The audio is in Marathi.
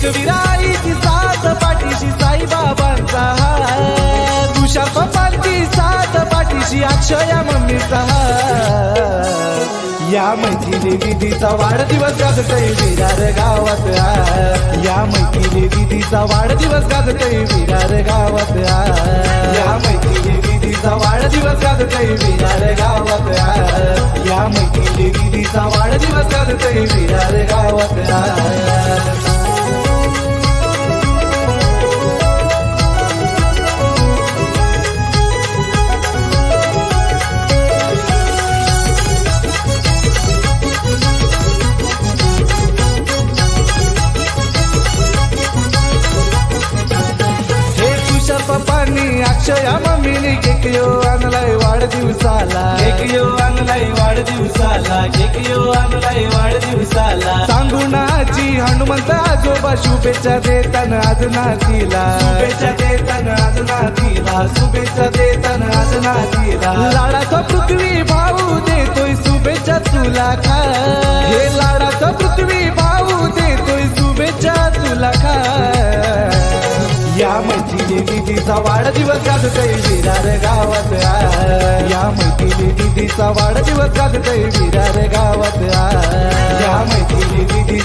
एकविराईची साथ पाठीशी साईबाबांचा हात, तुषार पप्पांची साथ पाठीशी अक्षया मम्मीचा हात. या मैथिली दिदीचा वाढदिवस गाजतय विरार गावात आज, या मैथिली दिदीचा वाढदिवस गाजतय विरार गावात आज, या मैथिली दिदीचा वाढदिवस गाजतय विरार गावात आज, या मैथिली दिदीचा वाढदिवस गाजतय विरार गावात आज. पप्पांनी अक्षया मम्मीनी केक यो आणलाय वाढदिवसाला, केक यो आणलाय वाढदिवसाला, केक यो आणलाय वाढदिवसाला. सांगून आजी हनुमंत आजोबा शुभेच्छा देताना आज नातीला, शुभेच्छा देताना आज नातीला, शुभेच्छा देताना आज नातीला. लाडाचा पृथ्वी भाऊ देतोय शुभेच्छा तुला खा, हे लाडाचा पृथ्वी भाऊ देतोय शुभेच्छा तुला खा. या मैथिली दिदीचा वाढदिवस गाजतय विरार गावात आज, या मैथिली दिदीचा वाढदिवस गाजतय विरार गावात आज, या मैथिली दिदी